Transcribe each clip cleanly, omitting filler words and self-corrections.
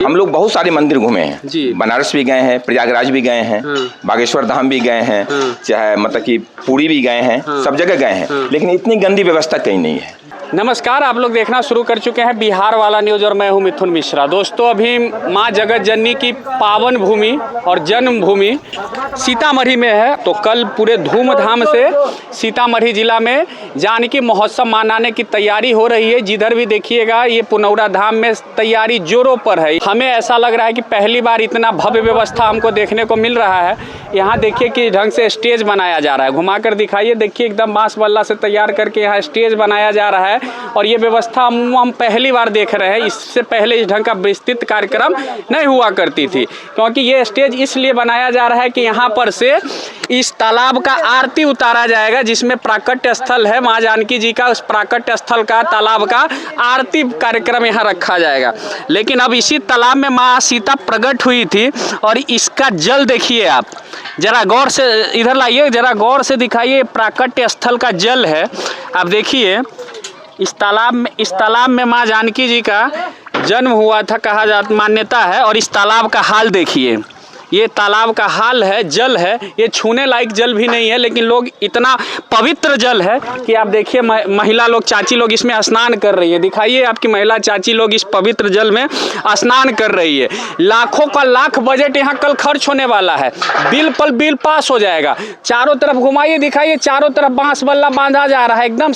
हम लोग बहुत सारे मंदिर घूमे हैं जी। बनारस भी गए हैं, प्रयागराज भी गए हैं, बागेश्वर धाम भी गए हैं, चाहे मतलब कि पुरी भी गए हैं, सब जगह गए हैं, लेकिन इतनी गंदी व्यवस्था कहीं नहीं है। नमस्कार, आप लोग देखना शुरू कर चुके हैं बिहार वाला न्यूज़ और मैं हूं मिथुन मिश्रा। दोस्तों, अभी मां जगत जननी की पावन भूमि और जन्मभूमि सीतामढ़ी में है। तो कल पूरे धूमधाम से सीतामढ़ी जिला में जानकी महोत्सव मनाने की तैयारी हो रही है। जिधर भी देखिएगा ये पुनौरा धाम में तैयारी जोरों पर है। हमें ऐसा लग रहा है कि पहली बार इतना भव्य व्यवस्था हमको देखने को मिल रहा है। यहाँ देखिए किस ढंग से स्टेज बनाया जा रहा है, घुमा कर दिखाइए। देखिए एकदम बांस बल्ला से तैयार करके यहाँ स्टेज बनाया जा रहा है और ये व्यवस्था हम पहली बार देख रहे हैं। इससे पहले इस ढंग का विस्तृत कार्यक्रम नहीं हुआ करती थी, क्योंकि ये स्टेज इसलिए बनाया जा रहा है कि यहाँ पर से इस तालाब का आरती उतारा जाएगा, जिसमें प्राकट्य स्थल है माँ जानकी जी का। उस प्राकट्य स्थल का तालाब का आरती कार्यक्रम यहाँ रखा जाएगा। लेकिन अब इसी तालाब में माँ सीता प्रकट हुई थी और इसका जल देखिए आप, जरा गौर से इधर लाइए, जरा गौर से दिखाइए। प्राकट्य स्थल का जल है, आप देखिए। इस तालाब में माँ जानकी जी का जन्म हुआ था, कहा जाता मान्यता है। और इस तालाब का हाल देखिए, ये तालाब का हाल है, जल है। ये छूने लायक जल भी नहीं है, लेकिन लोग इतना पवित्र जल है कि आप देखिए महिला लोग, चाची लोग इसमें स्नान कर रही है। दिखाइए आपकी महिला चाची लोग इस पवित्र जल में स्नान कर रही है। लाखों का लाख बजट यहाँ कल खर्च होने वाला है। बिल पास हो जाएगा। चारों तरफ घुमाइए, दिखाइए, चारों तरफ बांस बल्ला बांधा जा रहा है। एकदम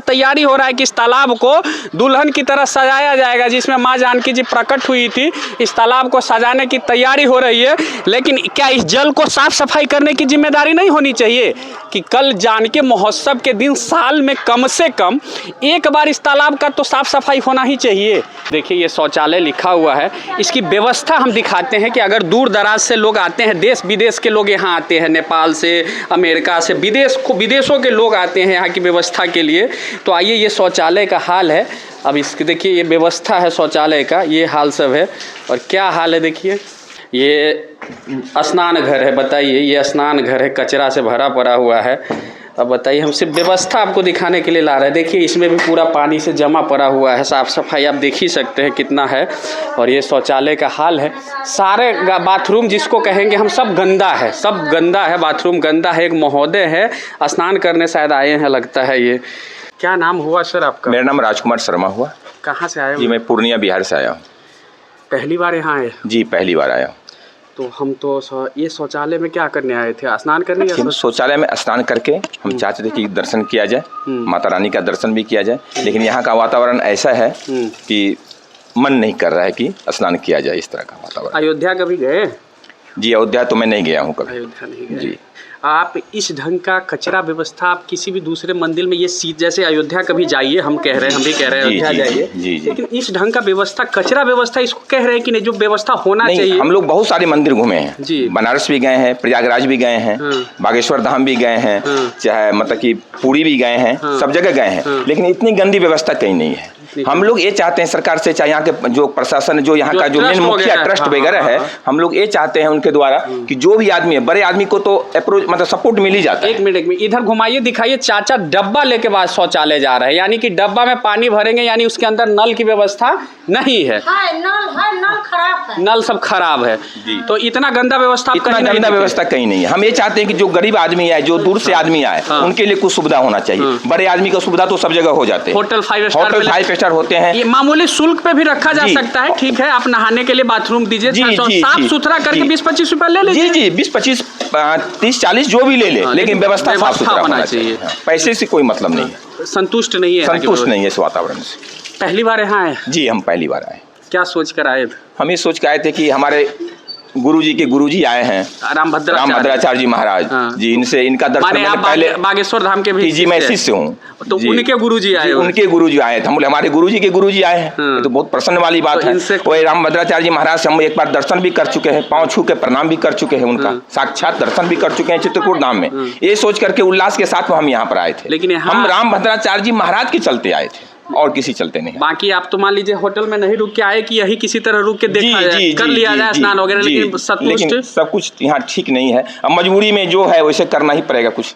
तैयारी हो रहा है कि इस तालाब को दुल्हन की तरह सजाया जाएगा, जिसमें माँ जानकी जी प्रकट हुई थी। इस तालाब को सजाने की तैयारी हो रही है। लेकिन क्या इस जल को साफ सफाई करने की जिम्मेदारी नहीं होनी चाहिए कि कल जानकी महोत्सव के दिन साल में कम से कम एक बार इस तालाब का तो साफ सफाई होना ही चाहिए। देखिए ये शौचालय लिखा हुआ है। इसकी व्यवस्था हम दिखाते हैं कि अगर दूर दराज से लोग आते हैं, देश विदेश के लोग यहाँ आते हैं, नेपाल से, अमेरिका से, विदेशों के लोग आते हैं यहाँ की व्यवस्था के लिए। तो आइए, ये शौचालय का हाल है। अब इसकी देखिए, ये व्यवस्था है शौचालय का, ये हाल सब है। और क्या हाल है देखिए, ये स्नान घर है। बताइए, ये स्नान घर है, कचरा से भरा पड़ा हुआ है। अब बताइए, हम सिर्फ व्यवस्था आपको दिखाने के लिए ला रहे हैं। देखिए इसमें भी पूरा पानी से जमा पड़ा हुआ है। साफ़ सफाई आप देख ही सकते हैं कितना है। और ये शौचालय का हाल है। सारे बाथरूम जिसको कहेंगे हम, सब गंदा है, सब गंदा है। बाथरूम गंदा है। एक महोदय है, स्नान करने शायद आए हैं लगता है। ये क्या नाम हुआ सर आपका? मेरा नाम राजकुमार शर्मा हुआ। कहाँ से आए? जी, मैं पूर्णिया बिहार से आया हूँ। पहली बार यहाँ आए? जी, पहली बार आया हूँ। तो हम तो ये शौचालय में क्या करने आए थे? स्नान करने? हम शौचालय में स्नान करके हम चाहते थे कि दर्शन किया जाए, माता रानी का दर्शन भी किया जाए। लेकिन यहाँ का वातावरण ऐसा है कि मन नहीं कर रहा है कि स्नान किया जाए, इस तरह का वातावरण। अयोध्या कभी गए? जी, अयोध्या तो मैं नहीं गया हूँ कभी। अयोध्या नहीं गए? जी। आप इस ढंग का कचरा व्यवस्था आप किसी भी दूसरे मंदिर में, ये सीट जैसे अयोध्या कभी जाइए, हम कह रहे हैं, हम भी कह रहे हैं अयोध्या जाइए, लेकिन इस ढंग का व्यवस्था, कचरा व्यवस्था, इसको कह रहे हैं कि नहीं, जो व्यवस्था होना चाहिए। हम लोग बहुत सारे मंदिर घूमे हैं जी। बनारस भी गए हैं, प्रयागराज भी गए हैं, बागेश्वर धाम भी गए हैं, चाहे मतलब कि पुरी भी गए हैं, सब जगह गए हैं, लेकिन इतनी गंदी व्यवस्था कहीं नहीं है। हम लोग ये चाहते हैं सरकार से, चाहे यहाँ के जो प्रशासन, जो यहाँ का जो मेन मुखिया ट्रस्ट वगैरह है, हम लोग ये चाहते हैं उनके द्वारा कि जो भी आदमी है, बड़े आदमी को तो अप्रोच मतलब सपोर्ट मिल ही जाता है। एक मिनट, इधर घुमाइए, दिखाइए। चाचा डब्बा लेके बाद शौचालय जा रहे हैं, यानी कि डब्बा में पानी भरेंगे, यानी उसके अंदर नल की व्यवस्था नहीं है। नल खराब है, नल सब खराब है। तो इतना गंदा व्यवस्था, इतना गंदा व्यवस्था कहीं नहीं है। हम ये चाहते हैं कि जो गरीब आदमी है, जो दूर से आदमी आए, उनके लिए कुछ सुविधा होना चाहिए। बड़े आदमी का सुविधा तो सब जगह हो जाते हैं। होटल 5 स्टार होते हैं। ये मामूली शुल्क पे भी रखा जा सकता है। ठीक है, आप नहाने के लिए बाथरूम दीजिए, साफ सुथरा करके 20-25 रुपए ले लीजिए। जी, 20-25, 30-40 जो भी ले ले, लेकिन व्यवस्था साफ सुथरा होना चाहिए। पैसे से कोई मतलब नहीं है। संतुष्ट नहीं है इस वातावरण से। पहली बार यहाँ आए? जी, हम पहली बार आए। क्या सोच कर आए थे? हम ये सोच कर आए थे कि हमारे गुरुजी के गुरुजी आए हैं, राम भद्राचार्य जी महाराज जी, इनका दर्शन मैंने पहले बागेश्वर धाम के भी। जी, मैं शिष्य हूँ। तो उनके गुरुजी आए? उनके गुरुजी आए थे। हम हमारे गुरुजी के गुरुजी आए हैं, तो बहुत प्रसन्न वाली बात है। वही राम भद्राचार्य जी महाराज से हम एक बार दर्शन भी कर चुके हैं, पाँव छू के प्रणाम भी कर चुके हैं, उनका साक्षात दर्शन भी कर चुके हैं चित्रकूट धाम में। ये सोच करके उल्लास के साथ हम यहाँ पर आए थे। लेकिन हम राम भद्राचार्य जी महाराज के चलते आए थे और किसी चलते नहीं। बाकी आप तो मान लीजिए होटल में नहीं रुक के आए कि यही किसी तरह रुक के देखा जाए, कर लिया जाए स्नान वगैरह, लेकिन सब कुछ यहाँ ठीक नहीं है। अब मजबूरी में जो है वैसे करना ही पड़ेगा कुछ।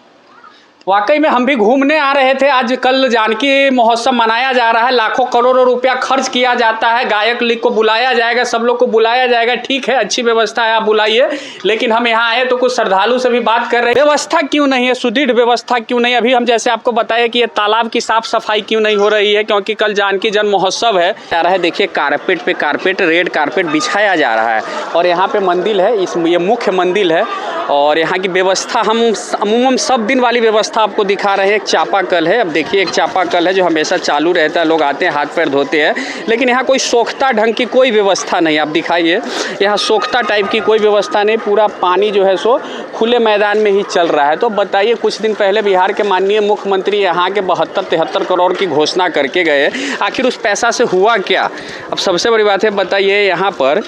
वाकई में हम भी घूमने आ रहे थे। आज कल जानकी महोत्सव मनाया जा रहा है, लाखों करोड़ों रुपया खर्च किया जाता है, गायक लीग को बुलाया जाएगा, सब लोग को बुलाया जाएगा, ठीक है, अच्छी व्यवस्था है, आप बुलाइए। लेकिन हम यहाँ आए तो कुछ श्रद्धालु से भी बात कर रहे हैं, व्यवस्था क्यों नहीं है, सुदृढ़ व्यवस्था क्यों नहीं। अभी हम जैसे आपको बताया कि ये तालाब की साफ सफाई क्यों नहीं हो रही है, क्योंकि कल जानकी जन्म महोत्सव है। जा रहा है, देखिए कारपेट पे कारपेट, रेड कारपेट बिछाया जा रहा है और यहाँ पे मंदिर है, ये मुख्य मंदिर है और यहाँ की व्यवस्था हम अमूमन सब दिन वाली व्यवस्था आपको दिखा रहे हैं। एक चापाकल है, अब देखिए एक चापाकल है जो हमेशा चालू रहता है, लोग आते हैं हाथ पैर धोते हैं, लेकिन यहाँ कोई सोख्ता ढंग की कोई व्यवस्था नहीं। आप दिखाइए, यहाँ सोख्ता टाइप की कोई व्यवस्था नहीं, पूरा पानी जो है सो खुले मैदान में ही चल रहा है। तो बताइए, कुछ दिन पहले बिहार के माननीय मुख्यमंत्री यहाँ के 72-73 करोड़ की घोषणा करके गए, आखिर उस पैसा से हुआ क्या। अब सबसे बड़ी बात है, बताइए यहाँ पर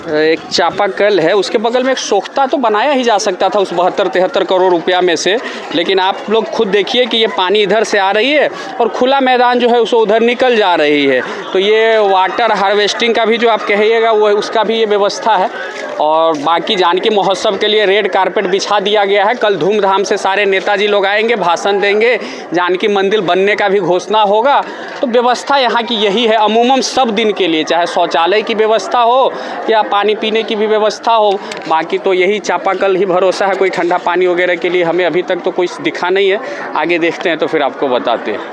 एक चापाकल है, उसके बगल में एक सोख्ता तो बनाया ही जा सकता था उस 72-73 करोड़ रुपया में से, लेकिन आप लोग खुद देखिए कि ये पानी इधर से आ रही है और खुला मैदान जो है उसको उधर निकल जा रही है। तो ये वाटर हार्वेस्टिंग का भी जो आप कहिएगा वो उसका भी ये व्यवस्था है। और बाकी जानकी महोत्सव के लिए रेड कारपेट बिछा दिया गया है। कल धूमधाम से सारे नेताजी लोग आएंगे, भाषण देंगे, जानकी मंदिर बनने का भी घोषणा होगा। तो व्यवस्था यहाँ की यही है अमूमन सब दिन के लिए, चाहे शौचालय की व्यवस्था हो या पानी पीने की भी व्यवस्था हो। बाकी तो यही चापाकल ही भरोसा है, कोई ठंडा पानी वगैरह के लिए हमें अभी तक तो कोई दिखा नहीं है। आगे देखते हैं तो फिर आपको बताते हैं।